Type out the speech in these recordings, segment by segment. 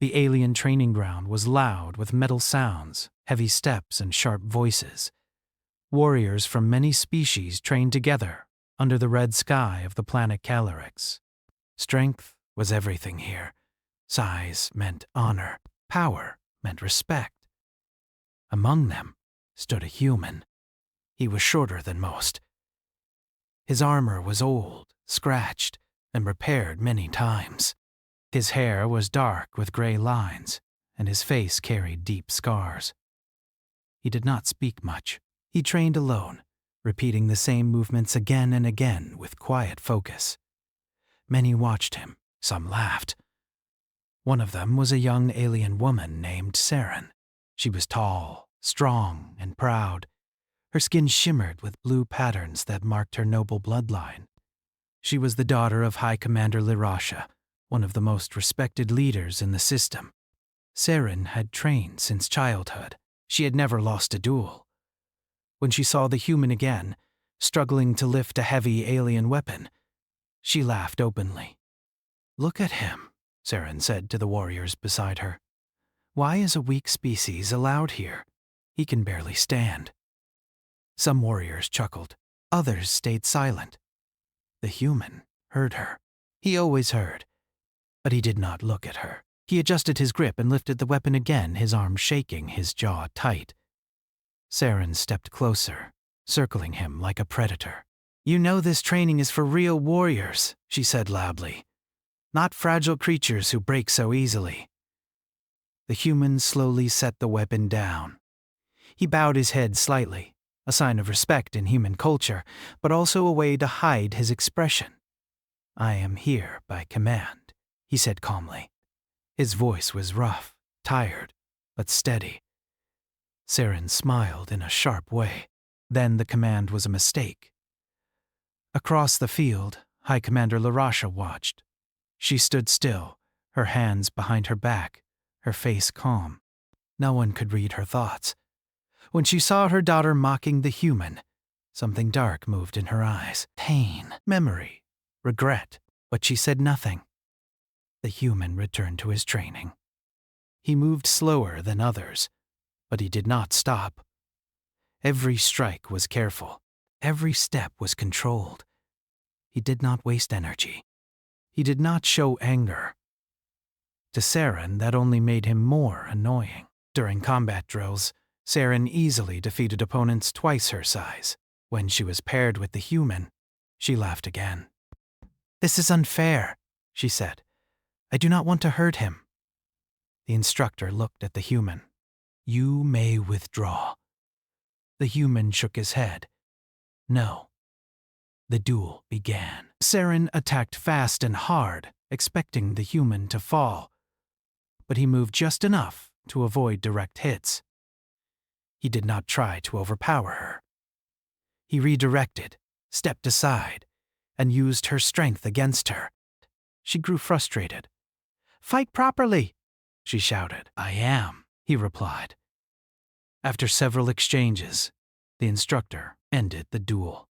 The alien training ground was loud with metal sounds, heavy steps, and sharp voices. Warriors from many species trained together under the red sky of the planet Calyrex. Strength was everything here. Size meant honor. Power meant respect. Among them stood a human. He was shorter than most. His armor was old, scratched, and repaired many times. His hair was dark with gray lines, and his face carried deep scars. He did not speak much. He trained alone, repeating the same movements again and again with quiet focus. Many watched him, some laughed. One of them was a young alien woman named Saren. She was tall, strong, and proud. Her skin shimmered with blue patterns that marked her noble bloodline. She was the daughter of High Commander Lirasha, one of the most respected leaders in the system. Saren had trained since childhood. She had never lost a duel. When she saw the human again, struggling to lift a heavy alien weapon, she laughed openly. "Look at him," Saren said to the warriors beside her. "Why is a weak species allowed here? He can barely stand." Some warriors chuckled. Others stayed silent. The human heard her. He always heard. But he did not look at her. He adjusted his grip and lifted the weapon again, his arm shaking, his jaw tight. Saren stepped closer, circling him like a predator. "You know this training is for real warriors," she said loudly. "Not fragile creatures who break so easily." The human slowly set the weapon down. He bowed his head slightly, a sign of respect in human culture, but also a way to hide his expression. "I am here by command," he said calmly. His voice was rough, tired, but steady. Saren smiled in a sharp way. Then the command was a mistake. Across the field, High Commander Lirasha watched. She stood still, her hands behind her back, her face calm. No one could read her thoughts. When she saw her daughter mocking the human, something dark moved in her eyes. Pain, memory, regret, but she said nothing. The human returned to his training. He moved slower than others, but he did not stop. Every strike was careful. Every step was controlled. He did not waste energy. He did not show anger. To Saren, that only made him more annoying. During combat drills, Saren easily defeated opponents twice her size. When she was paired with the human, she laughed again. "This is unfair," she said. "I do not want to hurt him." The instructor looked at the human. "You may withdraw." The human shook his head. "No." The duel began. Saren attacked fast and hard, expecting the human to fall. But he moved just enough to avoid direct hits. He did not try to overpower her. He redirected, stepped aside, and used her strength against her. She grew frustrated. "Fight properly," she shouted. "I am," he replied. After several exchanges, the instructor ended the duel.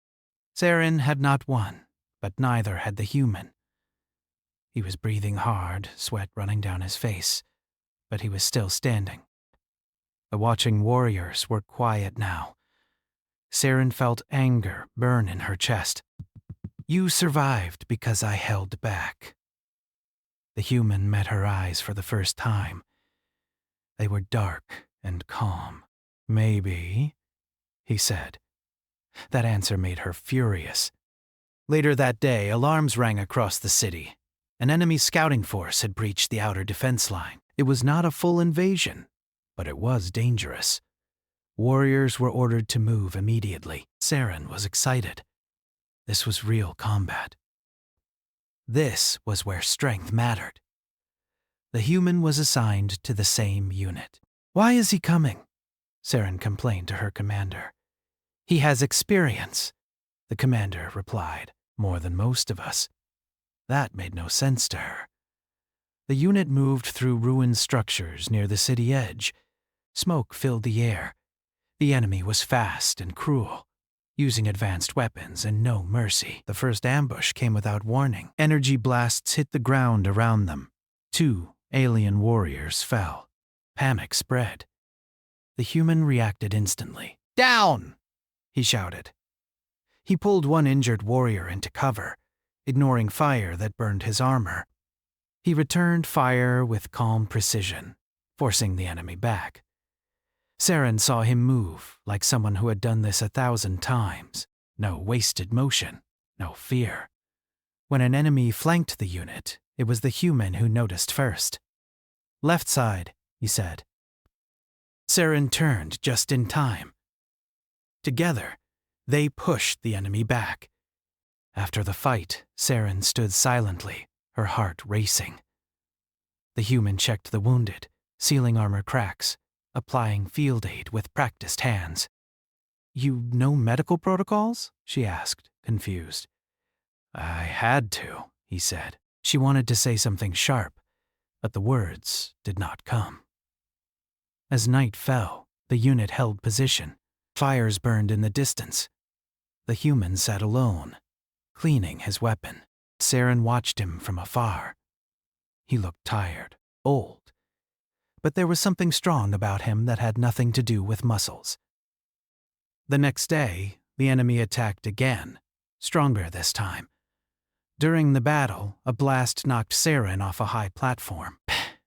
Saren had not won, but neither had the human. He was breathing hard, sweat running down his face, but he was still standing. The watching warriors were quiet now. Saren felt anger burn in her chest. "You survived because I held back." The human met her eyes for the first time. They were dark and calm. "Maybe," he said. That answer made her furious. Later that day, alarms rang across the city. An enemy scouting force had breached the outer defense line. It was not a full invasion, but it was dangerous. Warriors were ordered to move immediately. Saren was excited. This was real combat. This was where strength mattered. The human was assigned to the same unit. "Why is he coming?" Saren complained to her commander. "He has experience," the commander replied, "more than most of us." That made no sense to her. The unit moved through ruined structures near the city edge. Smoke filled the air. The enemy was fast and cruel, using advanced weapons and no mercy. The first ambush came without warning. Energy blasts hit the ground around them. 2 Alien warriors fell. Panic spread. The human reacted instantly. "Down!" he shouted. He pulled one injured warrior into cover, ignoring fire that burned his armor. He returned fire with calm precision, forcing the enemy back. Saren saw him move like someone who had done this 1,000 times. No wasted motion, no fear. When an enemy flanked the unit, it was the human who noticed first. "Left side," he said. Saren turned just in time. Together, they pushed the enemy back. After the fight, Saren stood silently, her heart racing. The human checked the wounded, sealing armor cracks, applying field aid with practiced hands. "You know medical protocols?" she asked, confused. "I had to," he said. She wanted to say something sharp, but the words did not come. As night fell, the unit held position. Fires burned in the distance. The human sat alone, cleaning his weapon. Saren watched him from afar. He looked tired, old, but there was something strong about him that had nothing to do with muscles. The next day, the enemy attacked again, stronger this time. During the battle, a blast knocked Saren off a high platform.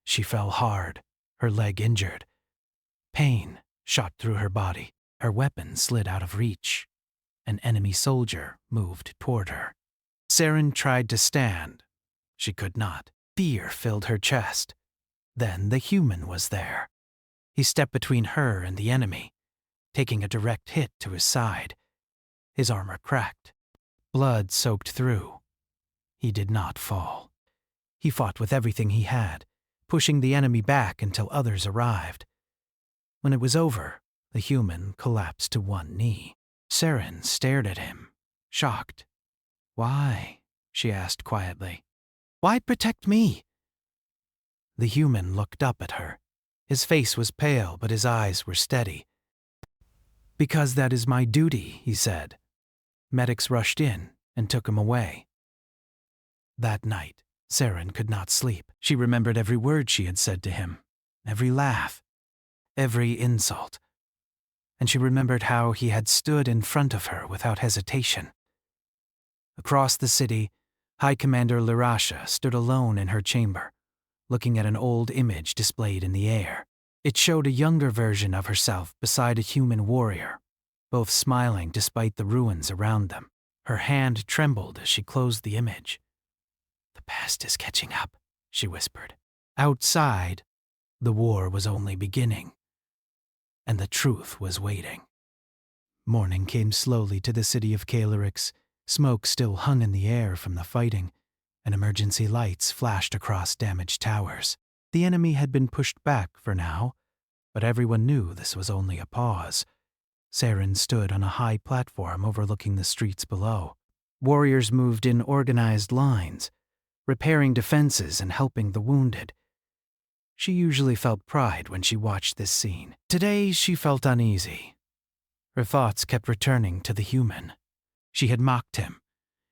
She fell hard, her leg injured. Pain shot through her body. Her weapon slid out of reach. An enemy soldier moved toward her. Saren tried to stand. She could not. Fear filled her chest. Then the human was there. He stepped between her and the enemy, taking a direct hit to his side. His armor cracked. Blood soaked through. He did not fall. He fought with everything he had, pushing the enemy back until others arrived. When it was over, the human collapsed to one knee. Saren stared at him, shocked. "Why?" she asked quietly. "Why protect me?" The human looked up at her. His face was pale, but his eyes were steady. "Because that is my duty," he said. Medics rushed in and took him away. That night, Saren could not sleep. She remembered every word she had said to him, every laugh, every insult. And she remembered how he had stood in front of her without hesitation. Across the city, High Commander Lirasha stood alone in her chamber, looking at an old image displayed in the air. It showed a younger version of herself beside a human warrior, both smiling despite the ruins around them. Her hand trembled as she closed the image. "The past is catching up," she whispered. Outside, the war was only beginning, and the truth was waiting. Morning came slowly to the city of Calyrex. Smoke still hung in the air from the fighting, and emergency lights flashed across damaged towers. The enemy had been pushed back for now, but everyone knew this was only a pause. Saren stood on a high platform overlooking the streets below. Warriors moved in organized lines, repairing defenses and helping the wounded. She usually felt pride when she watched this scene. Today she felt uneasy. Her thoughts kept returning to the human. She had mocked him.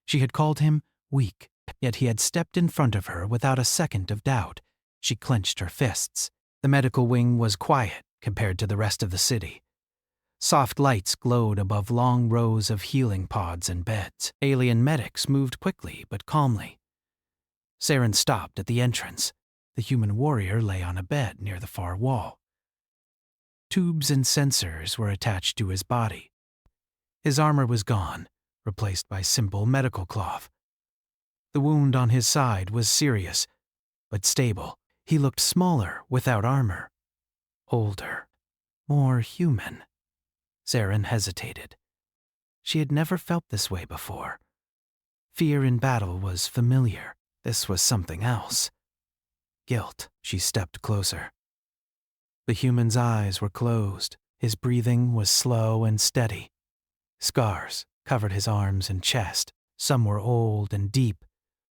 She had called him weak, yet he had stepped in front of her without a second of doubt. She clenched her fists. The medical wing was quiet compared to the rest of the city. Soft lights glowed above long rows of healing pods and beds. Alien medics moved quickly but calmly. Saren stopped at the entrance. The human warrior lay on a bed near the far wall. Tubes and sensors were attached to his body. His armor was gone, replaced by simple medical cloth. The wound on his side was serious, but stable. He looked smaller without armor. Older. More human. Saren hesitated. She had never felt this way before. Fear in battle was familiar. This was something else. Guilt. She stepped closer. The human's eyes were closed. His breathing was slow and steady. Scars covered his arms and chest. Some were old and deep,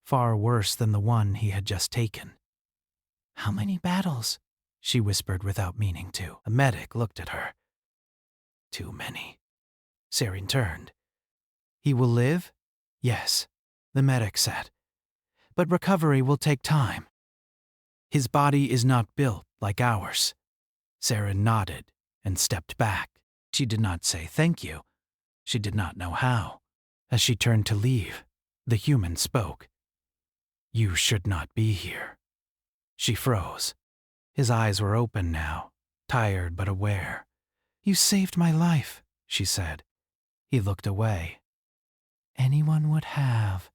far worse than the one he had just taken. "How many battles?" she whispered without meaning to. A medic looked at her. "Too many." Saren turned. "He will live?" "Yes," the medic said. "But recovery will take time." His body is not built like ours. Saren nodded and stepped back. She did not say thank you. She did not know how. As she turned to leave, the human spoke. You should not be here. She froze. His eyes were open now, tired but aware. You saved my life, she said. He looked away. Anyone would have.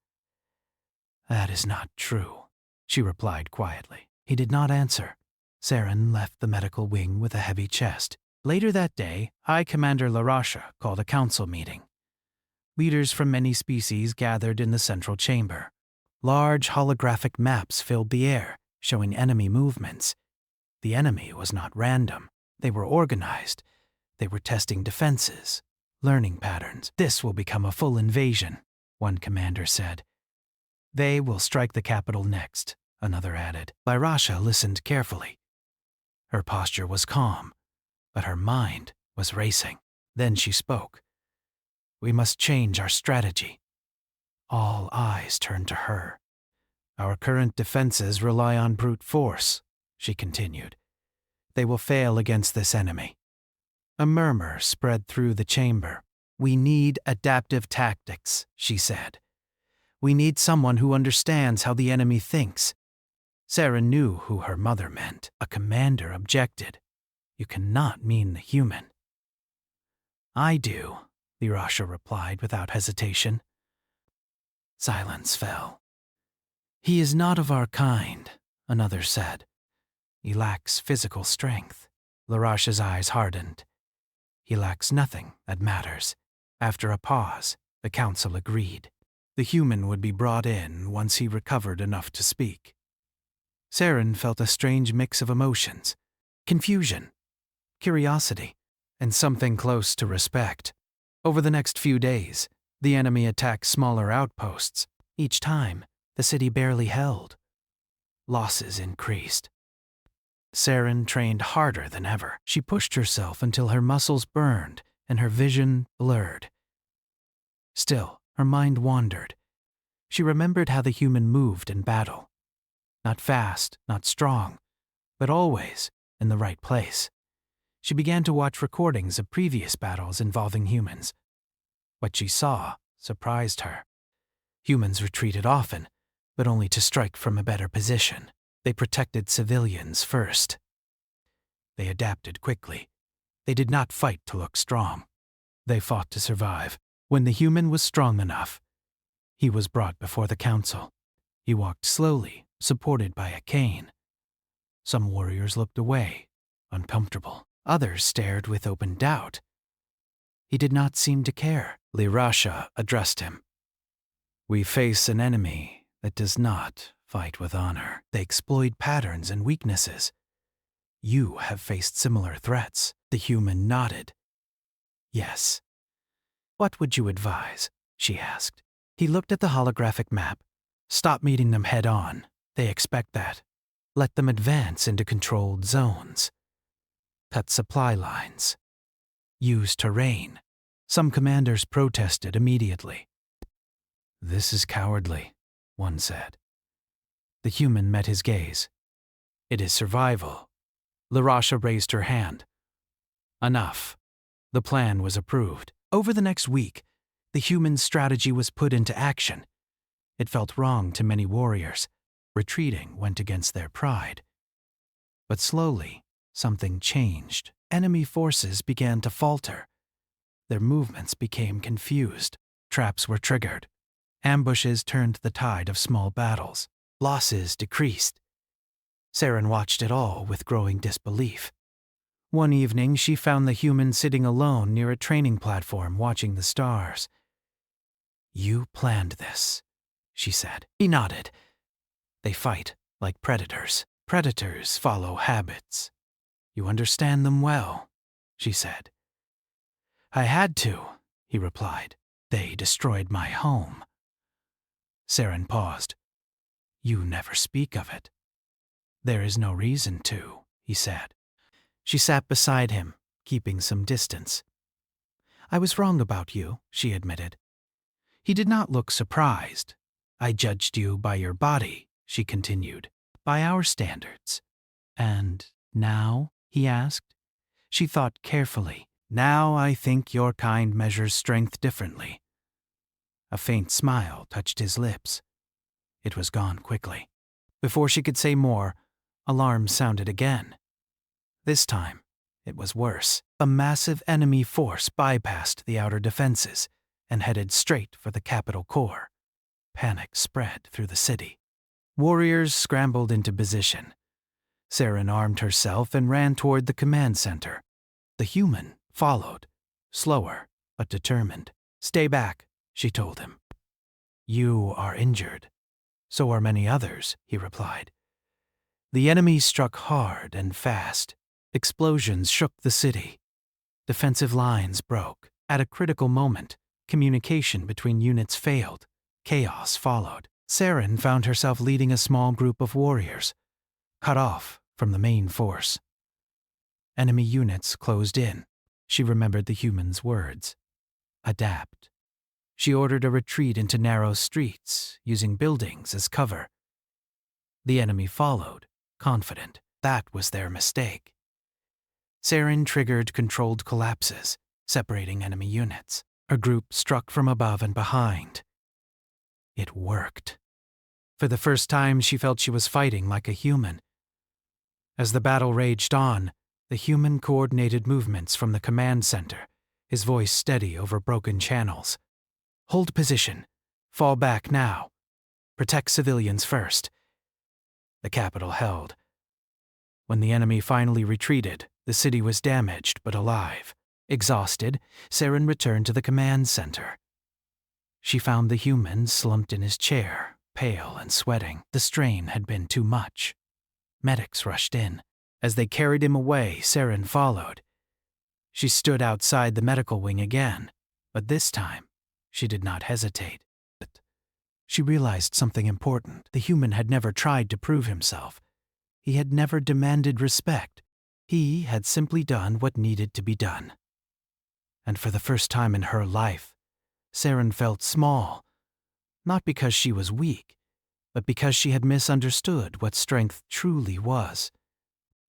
That is not true, she replied quietly. He did not answer. Saren left the medical wing with a heavy chest. Later that day, High Commander Larasha called a council meeting. Leaders from many species gathered in the central chamber. Large holographic maps filled the air, showing enemy movements. The enemy was not random. They were organized. They were testing defenses, learning patterns. This will become a full invasion, one commander said. They will strike the capital next, another added. Larasha listened carefully. Her posture was calm, but her mind was racing. Then she spoke. We must change our strategy. All eyes turned to her. Our current defenses rely on brute force, she continued. They will fail against this enemy. A murmur spread through the chamber. We need adaptive tactics, she said. We need someone who understands how the enemy thinks. Sarah knew who her mother meant. A commander objected. You cannot mean the human. I do, Larasha replied without hesitation. Silence fell. He is not of our kind, another said. He lacks physical strength. Larasha's eyes hardened. He lacks nothing that matters. After a pause, the council agreed. The human would be brought in once he recovered enough to speak. Saren felt a strange mix of emotions. Confusion, curiosity, and something close to respect. Over the next few days, the enemy attacked smaller outposts. Each time, the city barely held. Losses increased. Saren trained harder than ever. She pushed herself until her muscles burned and her vision blurred. Still, her mind wandered. She remembered how the human moved in battle. Not fast, not strong, but always in the right place. She began to watch recordings of previous battles involving humans. What she saw surprised her. Humans retreated often, but only to strike from a better position. They protected civilians first. They adapted quickly. They did not fight to look strong. They fought to survive. When the human was strong enough, he was brought before the council. He walked slowly, supported by a cane. Some warriors looked away, uncomfortable. Others stared with open doubt. He did not seem to care. Larasha addressed him. We face an enemy that does not fight with honor. They exploit patterns and weaknesses. You have faced similar threats. The human nodded. Yes. What would you advise? She asked. He looked at the holographic map. Stop meeting them head on. They expect that. Let them advance into controlled zones. Cut supply lines. Use terrain. Some commanders protested immediately. This is cowardly, one said. The human met his gaze. It is survival. Larasha raised her hand. Enough. The plan was approved. Over the next week, the human strategy was put into action. It felt wrong to many warriors. Retreating went against their pride. But slowly, something changed. Enemy forces began to falter. Their movements became confused. Traps were triggered. Ambushes turned the tide of small battles. Losses decreased. Saren watched it all with growing disbelief. One evening, she found the human sitting alone near a training platform watching the stars. You planned this, she said. He nodded. They fight like predators. Predators follow habits. You understand them well, she said. I had to, he replied. They destroyed my home. Saren paused. You never speak of it. There is no reason to, he said. She sat beside him, keeping some distance. I was wrong about you, she admitted. He did not look surprised. I judged you by your body, she continued. by our standards. And now? He asked. She thought carefully. Now I think your kind measures strength differently. A faint smile touched his lips. It was gone quickly. Before she could say more, alarms sounded again. This time, it was worse. A massive enemy force bypassed the outer defenses and headed straight for the capital core. Panic spread through the city. Warriors scrambled into position. Saren armed herself and ran toward the command center. The human followed, slower but determined. Stay back, she told him. You are injured. So are many others, he replied. The enemy struck hard and fast. Explosions shook the city. Defensive lines broke. At a critical moment, communication between units failed. Chaos followed. Saren found herself leading a small group of warriors, cut off from the main force. Enemy units closed in. She remembered the human's words. Adapt. She ordered a retreat into narrow streets, using buildings as cover. The enemy followed, confident. That was their mistake. Saren triggered controlled collapses, separating enemy units. Her group struck from above and behind. It worked. For the first time, she felt she was fighting like a human. As the battle raged on, the human coordinated movements from the command center, his voice steady over broken channels. Hold position. Fall back now. Protect civilians first. The capital held. When the enemy finally retreated, the city was damaged but alive. Exhausted, Saren returned to the command center. She found the human slumped in his chair, pale and sweating. The strain had been too much. Medics rushed in. As they carried him away, Saren followed. She stood outside the medical wing again, but this time, she did not hesitate. She realized something important. The human had never tried to prove himself. He had never demanded respect. He had simply done what needed to be done. And for the first time in her life, Saren felt small, not because she was weak, but because she had misunderstood what strength truly was.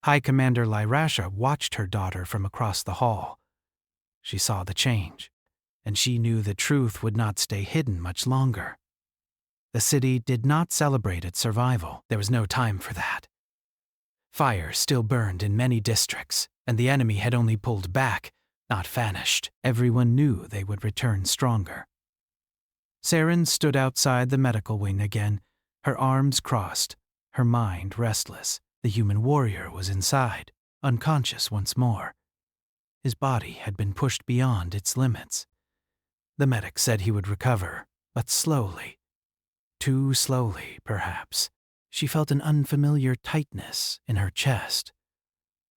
High Commander Lyrasha watched her daughter from across the hall. She saw the change, and she knew the truth would not stay hidden much longer. The city did not celebrate its survival. There was no time for that. Fire still burned in many districts, and the enemy had only pulled back, not vanished. Everyone knew they would return stronger. Saren stood outside the medical wing again, her arms crossed, her mind restless. The human warrior was inside, unconscious once more. His body had been pushed beyond its limits. The medic said he would recover, but slowly. Too slowly, perhaps. She felt an unfamiliar tightness in her chest.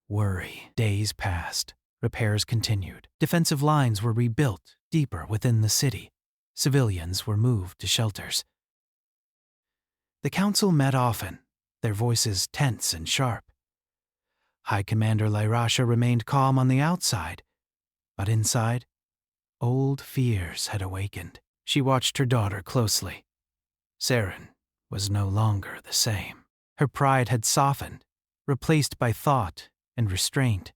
Worry. Days passed. Repairs continued. Defensive lines were rebuilt deeper within the city. Civilians were moved to shelters. The council met often, their voices tense and sharp. High Commander Lyrasha remained calm on the outside, but inside, old fears had awakened. She watched her daughter closely. Saren was no longer the same. Her pride had softened, replaced by thought and restraint.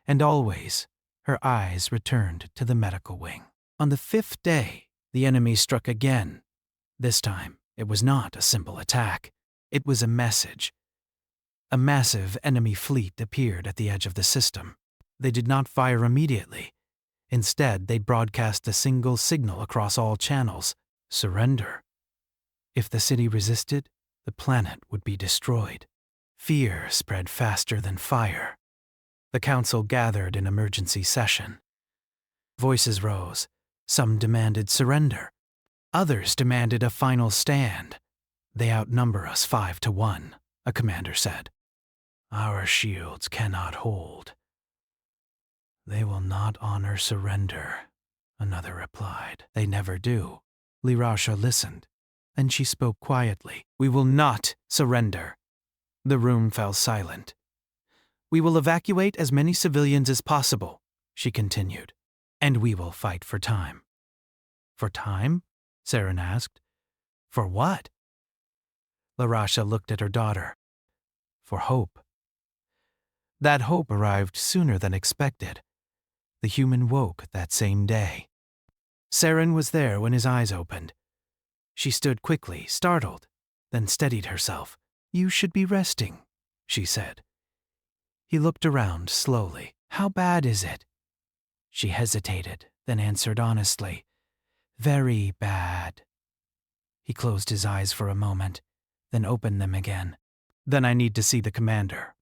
And always, her eyes returned to the medical wing. On the 5th day, the enemy struck again. This time, it was not a simple attack. It was a message. A massive enemy fleet appeared at the edge of the system. They did not fire immediately. Instead, they broadcast a single signal across all channels: surrender. If the city resisted, the planet would be destroyed. Fear spread faster than fire. The council gathered in emergency session. Voices rose. Some demanded surrender. Others demanded a final stand. They outnumber us 5-1, a commander said. Our shields cannot hold. They will not honor surrender, another replied. They never do. Lyrasha listened, and she spoke quietly. We will not surrender. The room fell silent. We will evacuate as many civilians as possible, she continued, and we will fight for time. For time? Saren asked. For what? Lyrasha looked at her daughter. for hope. That hope arrived sooner than expected. The human woke that same day. Saren was there when his eyes opened. She stood quickly, startled, then steadied herself. "You should be resting," she said. He looked around slowly. "How bad is it?" She hesitated, then answered honestly. "Very bad." He closed his eyes for a moment, then opened them again. "Then I need to see the commander."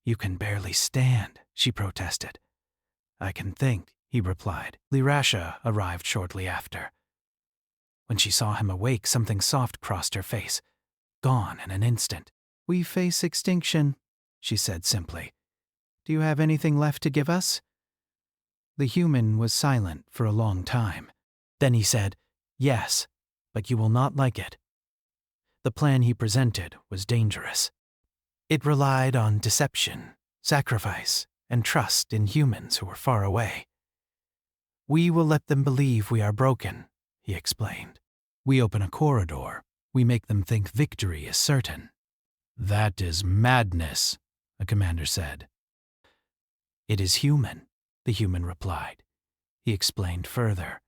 "You can barely stand," she protested. "I can think," he replied. Lirasha arrived shortly after. When she saw him awake, something soft crossed her face. Gone in an instant. "We face extinction," she said simply. "Do you have anything left to give us?" The human was silent for a long time. Then he said, "Yes, but you will not like it." The plan he presented was dangerous. It relied on deception, sacrifice, and trust in humans who were far away. "We will let them believe we are broken," he explained. "We open a corridor. We make them think victory is certain." "That is madness," a commander said. "It is human," the human replied. He explained further.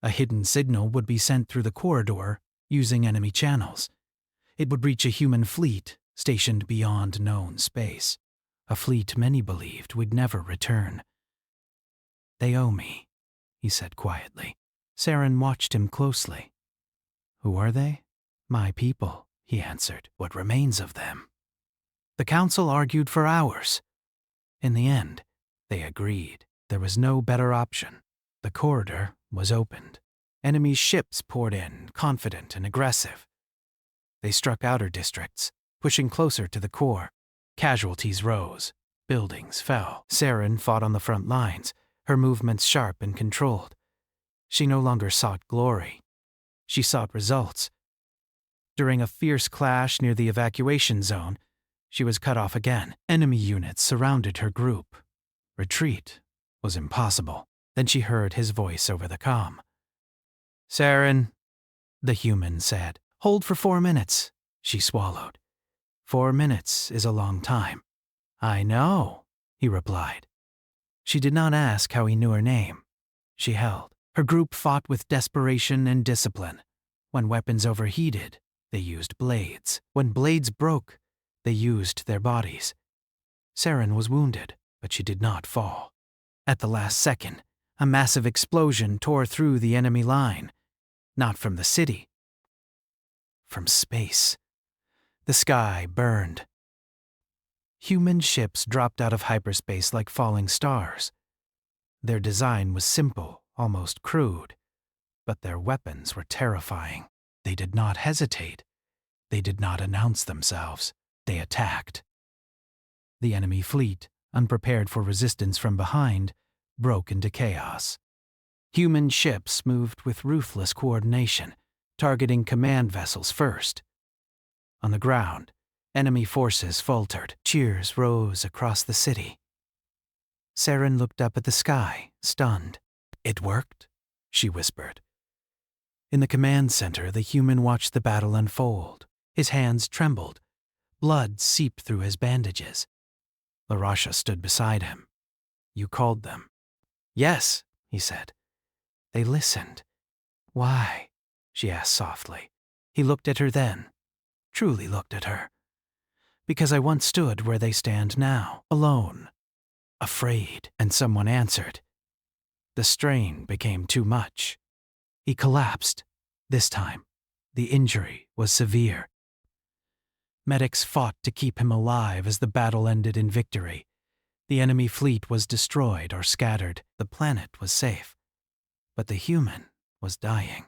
A hidden signal would be sent through the corridor using enemy channels. It would reach a human fleet stationed beyond known space, a fleet many believed would never return. "They owe me," he said quietly. Saren watched him closely. "Who are they?" "My people," he answered. "What remains of them." The council argued for hours. In the end, they agreed. There was no better option. The corridor was opened. Enemy ships poured in, confident and aggressive. They struck outer districts, pushing closer to the core. Casualties rose. Buildings fell. Saren fought on the front lines, her movements sharp and controlled. She no longer sought glory. She sought results. During a fierce clash near the evacuation zone, she was cut off again. Enemy units surrounded her group. Retreat was impossible. Then she heard his voice over the comm. "Saren," the human said. "Hold for 4 minutes," she swallowed. 4 minutes is a long time. "I know," he replied. She did not ask how he knew her name. She held. Her group fought with desperation and discipline. When weapons overheated, they used blades. When blades broke, they used their bodies. Saren was wounded, but she did not fall. At the last second, a massive explosion tore through the enemy line. Not from the city. From space. The sky burned. Human ships dropped out of hyperspace like falling stars. Their design was simple, almost crude, but their weapons were terrifying. They did not hesitate. They did not announce themselves. They attacked. The enemy fleet, unprepared for resistance from behind, broke into chaos. Human ships moved with ruthless coordination, targeting command vessels first. On the ground, enemy forces faltered. Cheers rose across the city. Saren looked up at the sky, stunned. "It worked," she whispered. In the command center, the human watched the battle unfold. His hands trembled. Blood seeped through his bandages. Lirasha stood beside him. "You called them." "Yes," he said. "They listened." "Why?" she asked softly. He looked at her then, truly looked at her. "Because I once stood where they stand now, alone, afraid." And someone answered. The strain became too much. He collapsed. This time, the injury was severe. Medics fought to keep him alive as the battle ended in victory. The enemy fleet was destroyed or scattered. The planet was safe. But the human was dying.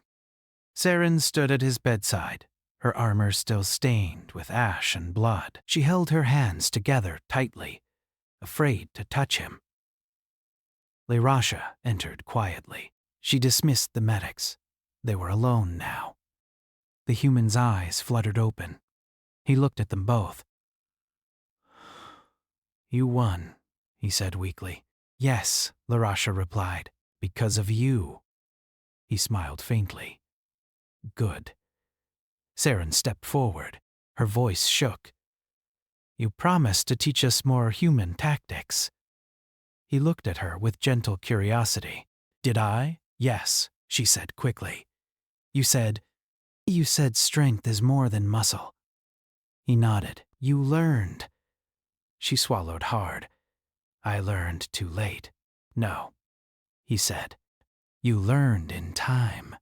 Saren stood at his bedside, her armor still stained with ash and blood. She held her hands together tightly, afraid to touch him. Lirasha entered quietly. She dismissed the medics. They were alone now. The human's eyes fluttered open. He looked at them both. "You won," he said weakly. "Yes," Lirasha replied. "Because of you." He smiled faintly. "Good." Saren stepped forward. Her voice shook. You promised to teach us more human tactics. He looked at her with gentle curiosity. Did I? Yes, she said quickly. You said strength is more than muscle. He nodded. You learned. She swallowed hard. I learned too late. No, he said. You learned in time.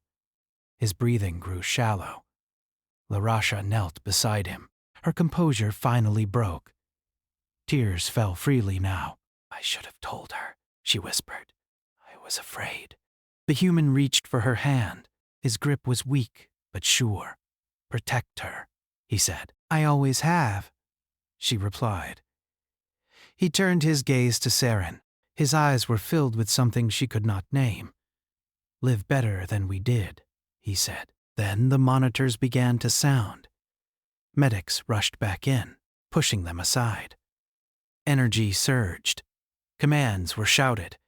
His breathing grew shallow. Larasha knelt beside him. Her composure finally broke. Tears fell freely now. I should have told her, she whispered. I was afraid. The human reached for her hand. His grip was weak, but sure. Protect her, he said. I always have, she replied. He turned his gaze to Saren. His eyes were filled with something she could not name. Live better than we did, he said. Then the monitors began to sound. Medics rushed back in, pushing them aside. Energy surged. Commands were shouted.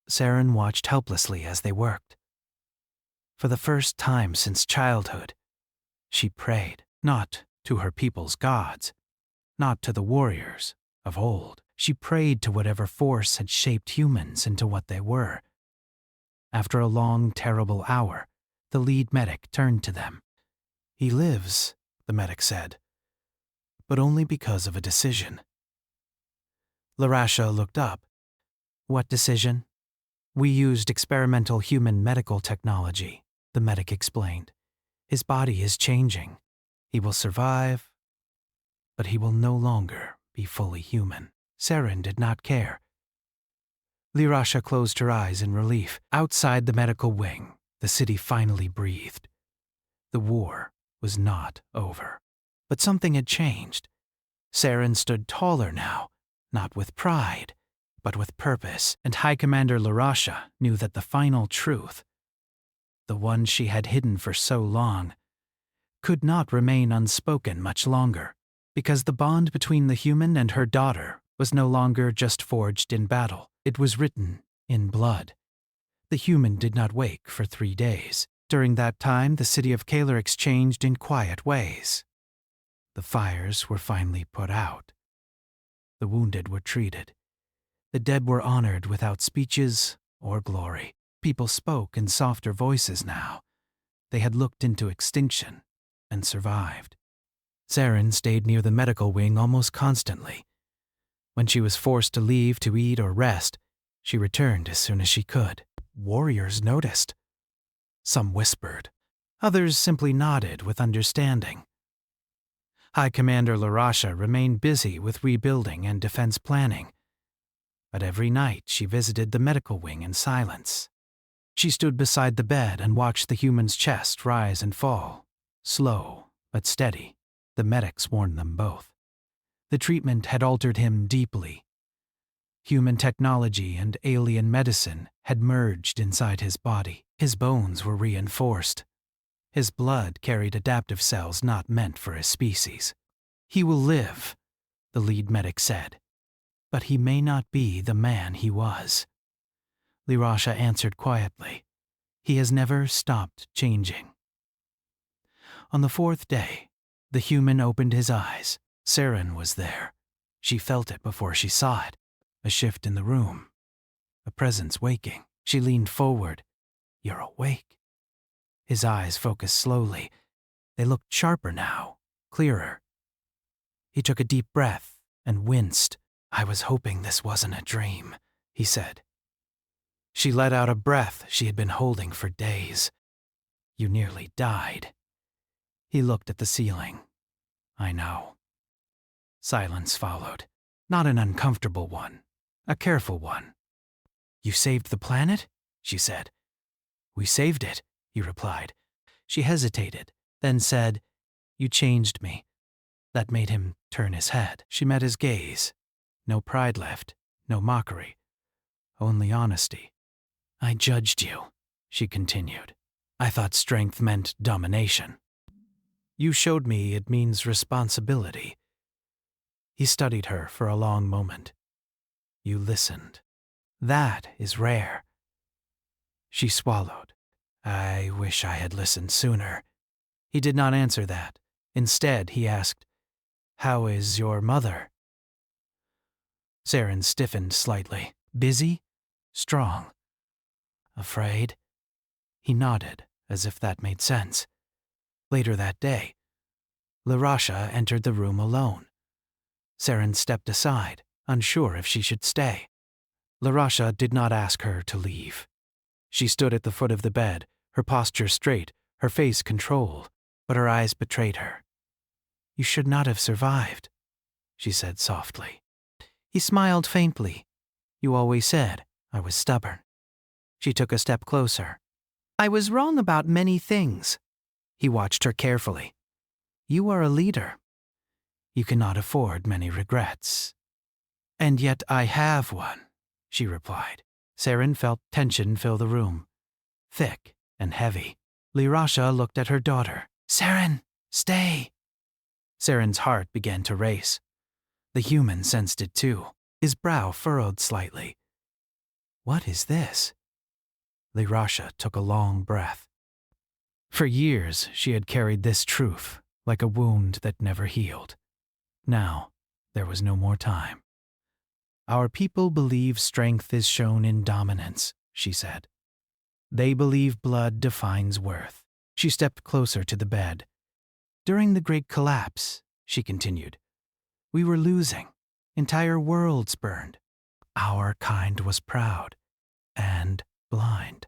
Saren watched helplessly as they worked. For the first time since childhood, she prayed, not to her people's gods, not to the warriors of old. She prayed to whatever force had shaped humans into what they were. After a long, terrible hour, the lead medic turned to them. He lives, the medic said, but only because of a decision. Larasha looked up. What decision? We used experimental human medical technology, the medic explained. His body is changing. He will survive, but he will no longer be fully human. Saren did not care. Larasha closed her eyes in relief. Outside the medical wing, the city finally breathed. The war was not over. But something had changed. Saren stood taller now, not with pride, but with purpose, and High Commander Larasha knew that the final truth, the one she had hidden for so long, could not remain unspoken much longer, because the bond between the human and her daughter was no longer just forged in battle. It was written in blood. The human did not wake for 3 days. During that time, the city of Calyrex changed in quiet ways. The fires were finally put out. The wounded were treated. The dead were honored without speeches or glory. People spoke in softer voices now. They had looked into extinction and survived. Saren stayed near the medical wing almost constantly. When she was forced to leave to eat or rest, she returned as soon as she could. Warriors noticed. Some whispered. Others simply nodded with understanding. High Commander Larasha remained busy with rebuilding and defense planning. But every night she visited the medical wing in silence. She stood beside the bed and watched the human's chest rise and fall. Slow, but steady. The medics warned them both. The treatment had altered him deeply. Human technology and alien medicine had merged inside his body. His bones were reinforced. His blood carried adaptive cells not meant for his species. He will live, the lead medic said, but he may not be the man he was. Larasha answered quietly. He has never stopped changing. On the 4th day, the human opened his eyes. Saren was there. She felt it before she saw it. A shift in the room. A presence waking. She leaned forward. You're awake. His eyes focused slowly. They looked sharper now, clearer. He took a deep breath and winced. I was hoping this wasn't a dream, he said. She let out a breath she had been holding for days. You nearly died. He looked at the ceiling. I know. Silence followed. Not an uncomfortable one. A careful one. You saved the planet? She said. We saved it, he replied. She hesitated, then said, You changed me. That made him turn his head. She met his gaze. No pride left, no mockery. Only honesty. I judged you, she continued. I thought strength meant domination. You showed me it means responsibility. He studied her for a long moment. You listened. That is rare. She swallowed. I wish I had listened sooner. He did not answer that. Instead, he asked, How is your mother? Saren stiffened slightly. Busy? Strong? Afraid? He nodded, as if that made sense. Later that day, Larasha entered the room alone. Saren stepped aside, unsure if she should stay. Larasha did not ask her to leave. She stood at the foot of the bed, her posture straight, her face controlled, but her eyes betrayed her. You should not have survived, she said softly. He smiled faintly. You always said I was stubborn. She took a step closer. I was wrong about many things. He watched her carefully. You are a leader. You cannot afford many regrets. And yet I have one, she replied. Saren felt tension fill the room, thick and heavy. Larasha looked at her daughter. Saren, stay. Saren's heart began to race. The human sensed it too. His brow furrowed slightly. What is this? Larasha took a long breath. For years she had carried this truth, like a wound that never healed. Now, there was no more time. Our people believe strength is shown in dominance, she said. They believe blood defines worth. She stepped closer to the bed. During the Great Collapse, she continued, we were losing. Entire worlds burned. Our kind was proud and blind.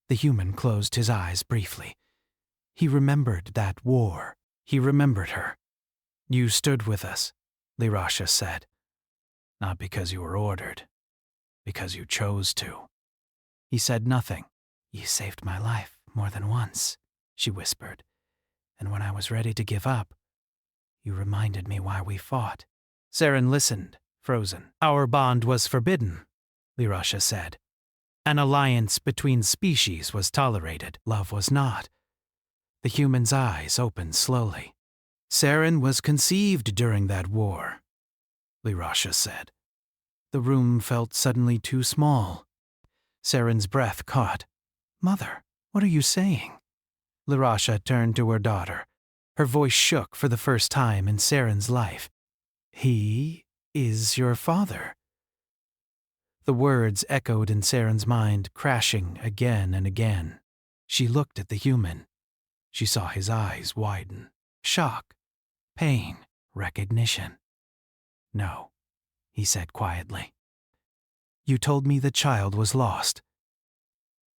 The human closed his eyes briefly. He remembered that war. He remembered her. You stood with us, Larasha said. Not because you were ordered, because you chose to. He said nothing. You saved my life more than once, she whispered. And when I was ready to give up, you reminded me why we fought. Saren listened, frozen. Our bond was forbidden, Larasha said. An alliance between species was tolerated. Love was not. The human's eyes opened slowly. Saren was conceived during that war, Larasha said. The room felt suddenly too small. Saren's breath caught. Mother, what are you saying? Larasha turned to her daughter. Her voice shook for the first time in Saren's life. He is your father. The words echoed in Saren's mind, crashing again and again. She looked at the human. She saw his eyes widen. Shock, pain, recognition. No, he said quietly. You told me the child was lost.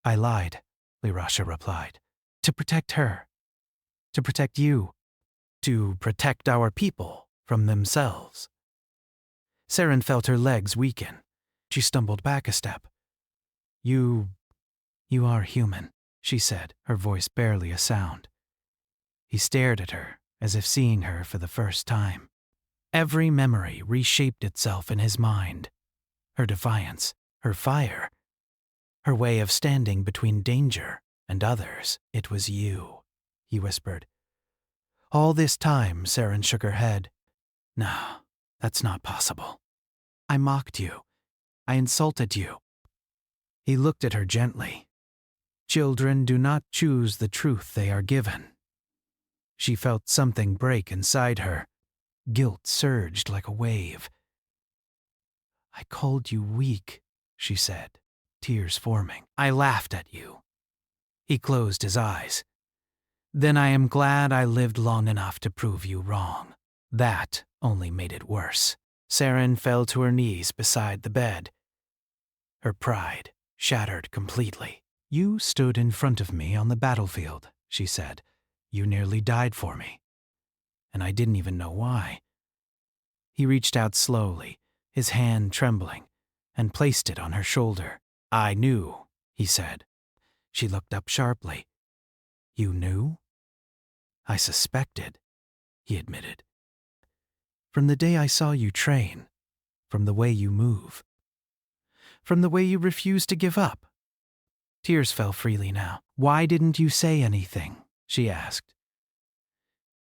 I lied, Larasha replied. To protect her. To protect you. To protect our people from themselves. Saren felt her legs weaken. She stumbled back a step. You are human, she said, her voice barely a sound. He stared at her, as if seeing her for the first time. Every memory reshaped itself in his mind. Her defiance, her fire, her way of standing between danger and others. It was you, he whispered. All this time, Saren shook her head. No, that's not possible. I mocked you. I insulted you. He looked at her gently. Children do not choose the truth they are given. She felt something break inside her. Guilt surged like a wave. I called you weak, she said, tears forming. I laughed at you. He closed his eyes. Then I am glad I lived long enough to prove you wrong. That only made it worse. Saren fell to her knees beside the bed. Her pride shattered completely. You stood in front of me on the battlefield, she said. You nearly died for me. And I didn't even know why. He reached out slowly, his hand trembling, and placed it on her shoulder. I knew, he said. She looked up sharply. You knew? I suspected, he admitted. From the day I saw you train, from the way you move, from the way you refuse to give up. Tears fell freely now. Why didn't you say anything? She asked.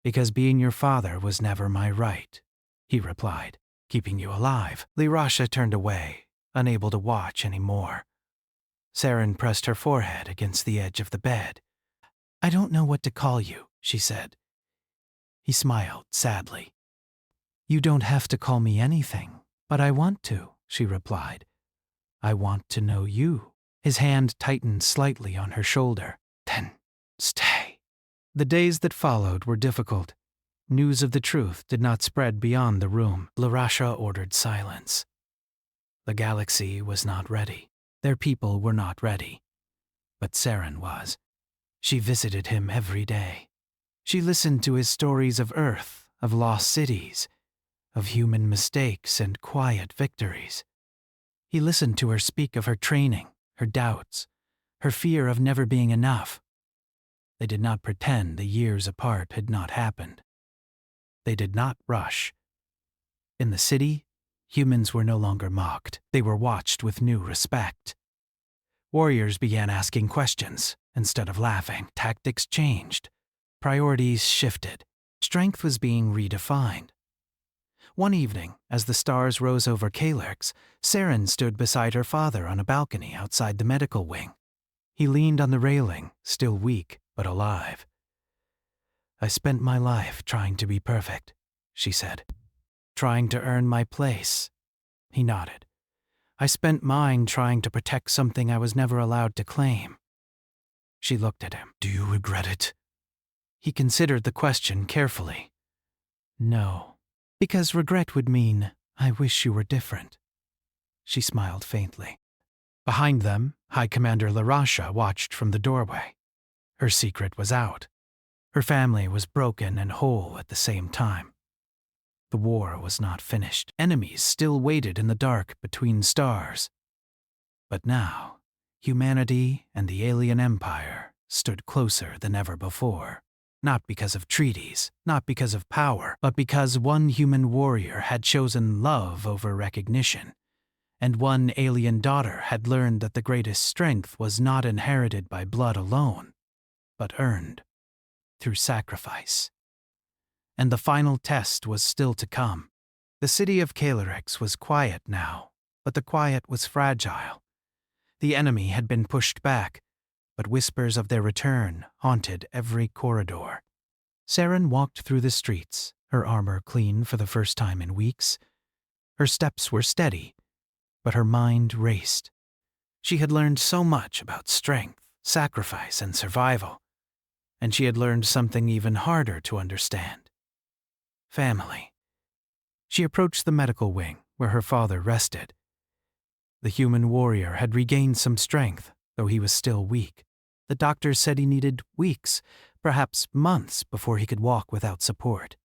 Because being your father was never my right, he replied. Keeping you alive. Larasha turned away, unable to watch any more. Saren pressed her forehead against the edge of the bed. I don't know what to call you, she said. He smiled sadly. You don't have to call me anything, but I want to, she replied. I want to know you. His hand tightened slightly on her shoulder. Then, stay. The days that followed were difficult. News of the truth did not spread beyond the room. Larasha ordered silence. The galaxy was not ready. Their people were not ready. But Saren was. She visited him every day. She listened to his stories of Earth, of lost cities, of human mistakes and quiet victories. He listened to her speak of her training, her doubts, her fear of never being enough. They did not pretend the years apart had not happened. They did not rush. In the city, humans were no longer mocked. They were watched with new respect. Warriors began asking questions instead of laughing. Tactics changed. Priorities shifted. Strength was being redefined. One evening, as the stars rose over Calyx, Saren stood beside her father on a balcony outside the medical wing. He leaned on the railing, still weak but alive. I spent my life trying to be perfect, she said. Trying to earn my place. He nodded. I spent mine trying to protect something I was never allowed to claim. She looked at him. Do you regret it? He considered the question carefully. No. Because regret would mean, I wish you were different. She smiled faintly. Behind them, High Commander Larasha watched from the doorway. Her secret was out. Her family was broken and whole at the same time. The war was not finished. Enemies still waited in the dark between stars. But now, humanity and the alien empire stood closer than ever before. Not because of treaties, not because of power, but because one human warrior had chosen love over recognition, and one alien daughter had learned that the greatest strength was not inherited by blood alone, but earned through sacrifice. And the final test was still to come. The city of Calyx was quiet now, but the quiet was fragile. The enemy had been pushed back, but whispers of their return haunted every corridor. Saren walked through the streets, her armor clean for the first time in weeks. Her steps were steady, but her mind raced. She had learned so much about strength, sacrifice, and survival, and she had learned something even harder to understand. Family. She approached the medical wing, where her father rested. The human warrior had regained some strength, though he was still weak. The doctors said he needed weeks, perhaps months, before he could walk without support.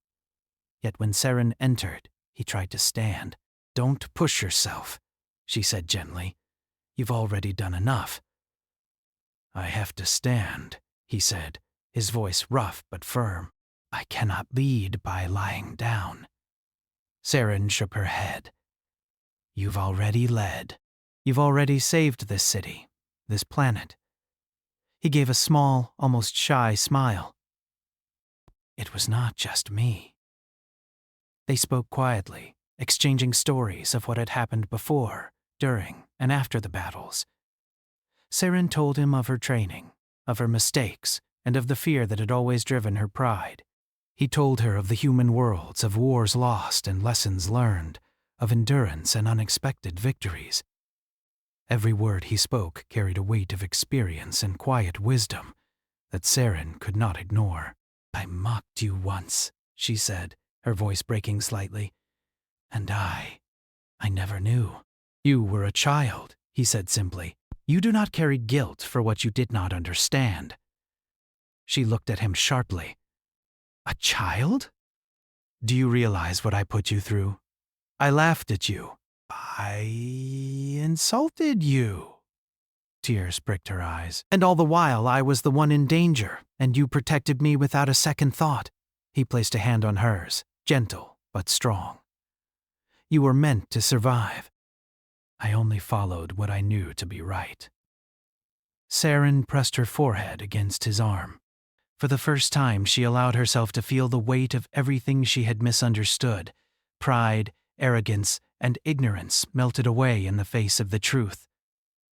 Yet when Saren entered, he tried to stand. Don't push yourself, she said gently. You've already done enough. I have to stand, he said, his voice rough but firm. I cannot lead by lying down. Saren shook her head. You've already led. You've already saved this city, this planet. He gave a small, almost shy smile. It was not just me. They spoke quietly, exchanging stories of what had happened before, during, and after the battles. Saren told him of her training, of her mistakes, and of the fear that had always driven her pride. He told her of the human worlds, of wars lost and lessons learned, of endurance and unexpected victories. Every word he spoke carried a weight of experience and quiet wisdom that Saren could not ignore. I mocked you once, she said, her voice breaking slightly. And I never knew. You were a child, he said simply. You do not carry guilt for what you did not understand. She looked at him sharply. A child? Do you realize what I put you through? I laughed at you. I insulted you. Tears pricked her eyes. And all the while I was the one in danger, and you protected me without a second thought. He placed a hand on hers, gentle but strong. You were meant to survive. I only followed what I knew to be right. Saren pressed her forehead against his arm. For the first time, she allowed herself to feel the weight of everything she had misunderstood. Pride, arrogance, and ignorance melted away in the face of the truth.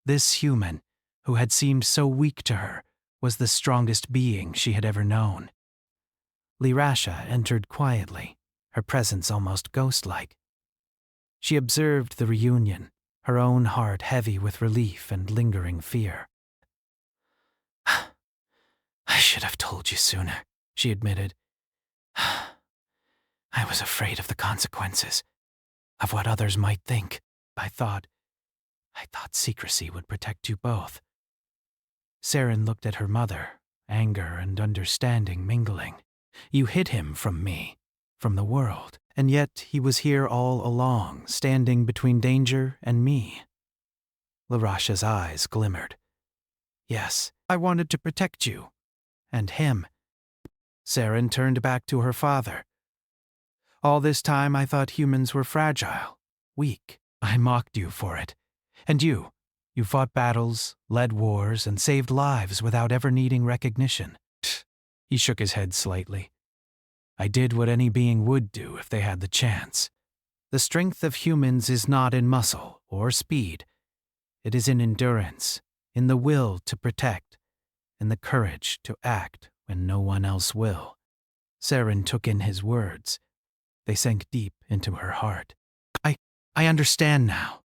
This human, who had seemed so weak to her, was the strongest being she had ever known. Larasha entered quietly, her presence almost ghost-like. She observed the reunion, her own heart heavy with relief and lingering fear. "I should have told you sooner," she admitted. "I was afraid of the consequences, of what others might think. I thought secrecy would protect you both." Saren looked at her mother, anger and understanding mingling. "You hid him from me, from the world, and yet he was here all along, standing between danger and me." Larasha's eyes glimmered. "Yes, I wanted to protect you. And him." Saren turned back to her father. "All this time I thought humans were fragile, weak. I mocked you for it. And you fought battles, led wars, and saved lives without ever needing recognition." He shook his head slightly. "I did what any being would do if they had the chance. The strength of humans is not in muscle or speed. It is in endurance, in the will to protect, in the courage to act when no one else will." Saren took in his words. They sank deep into her heart. I understand now.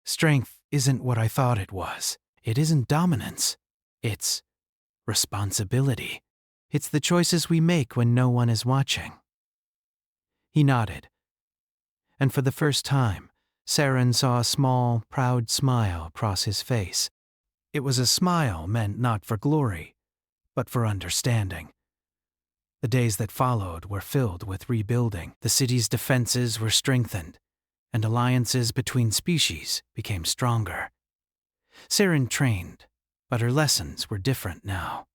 Strength isn't what I thought it was. It isn't dominance. It's responsibility. It's the choices we make when no one is watching." He nodded. And for the first time, Saren saw a small, proud smile cross his face. It was a smile meant not for glory, but for understanding. The days that followed were filled with rebuilding. The city's defenses were strengthened, and alliances between species became stronger. Saren trained, but her lessons were different now.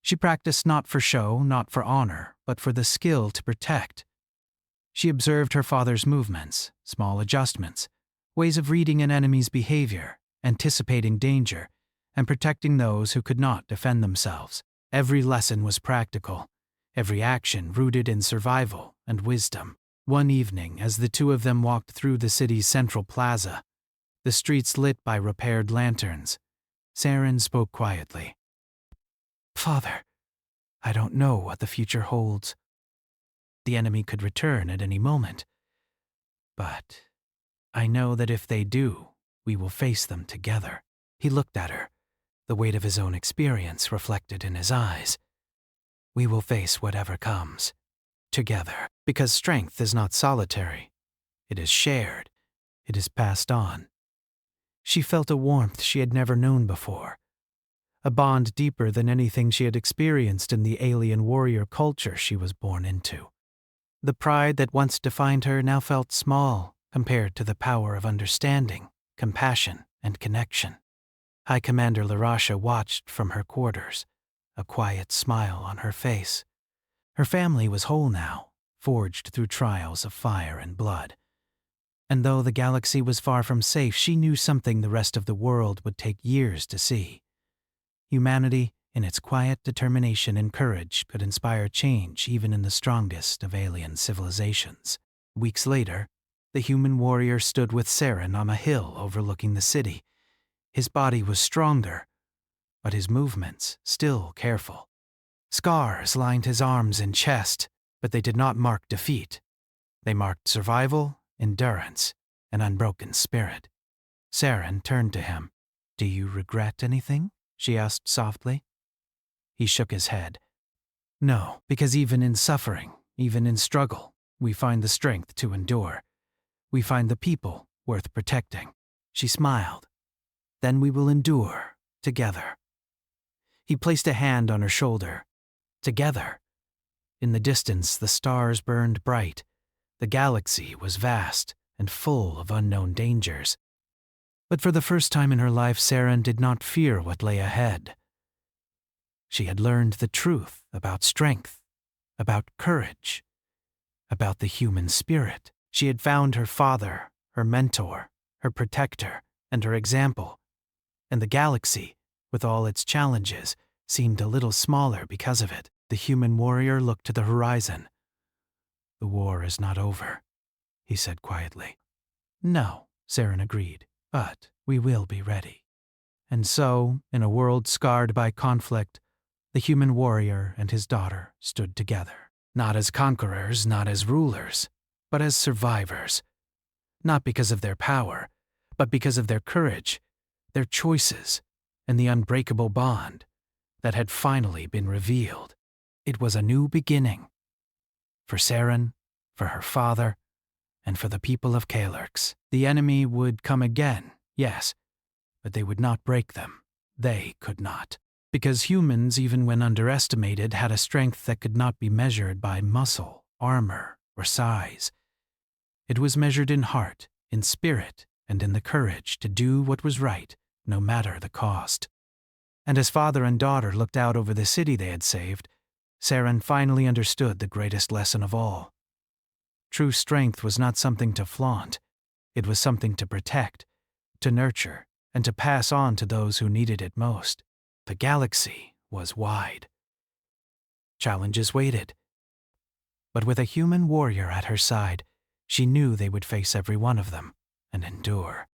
She practiced not for show, not for honor, but for the skill to protect. She observed her father's movements, small adjustments, ways of reading an enemy's behavior, anticipating danger, and protecting those who could not defend themselves. Every lesson was practical, every action rooted in survival and wisdom. One evening, as the two of them walked through the city's central plaza, the streets lit by repaired lanterns, Saren spoke quietly. "Father, I don't know what the future holds. The enemy could return at any moment. But I know that if they do, we will face them together." He looked at her, the weight of his own experience reflected in his eyes. "We will face whatever comes. Together, because strength is not solitary. It is shared. It is passed on." She felt a warmth she had never known before, a bond deeper than anything she had experienced in the alien warrior culture she was born into. The pride that once defined her now felt small compared to the power of understanding, compassion, and connection. High Commander Larasha watched from her quarters, a quiet smile on her face. Her family was whole now, forged through trials of fire and blood. And though the galaxy was far from safe, she knew something the rest of the world would take years to see. Humanity, in its quiet determination and courage, could inspire change even in the strongest of alien civilizations. Weeks later, the human warrior stood with Saren on a hill overlooking the city. His body was stronger, but his movements still careful. Scars lined his arms and chest, but they did not mark defeat. They marked survival, endurance, an unbroken spirit. Saren turned to him. "Do you regret anything?" she asked softly. He shook his head. "No, because even in suffering, even in struggle, we find the strength to endure. We find the people worth protecting." She smiled. "Then we will endure, together." He placed a hand on her shoulder. Together. In the distance, the stars burned bright. The galaxy was vast and full of unknown dangers. But for the first time in her life, Saren did not fear what lay ahead. She had learned the truth about strength, about courage, about the human spirit. She had found her father, her mentor, her protector, and her example. And the galaxy, with all its challenges, seemed a little smaller because of it. The human warrior looked to the horizon. "The war is not over," he said quietly. "No," Saren agreed, "but we will be ready." And so, in a world scarred by conflict, the human warrior and his daughter stood together. Not as conquerors, not as rulers, but as survivors. Not because of their power, but because of their courage, their choices, and the unbreakable bond that had finally been revealed. It was a new beginning. For Saren, for her father, and for the people of Caelyrx. The enemy would come again, yes, but they would not break them. They could not. Because humans, even when underestimated, had a strength that could not be measured by muscle, armor, or size. It was measured in heart, in spirit, and in the courage to do what was right, no matter the cost. And as father and daughter looked out over the city they had saved, Saren finally understood the greatest lesson of all. True strength was not something to flaunt. It was something to protect, to nurture, and to pass on to those who needed it most. The galaxy was wide. Challenges waited. But with a human warrior at her side, she knew they would face every one of them and endure.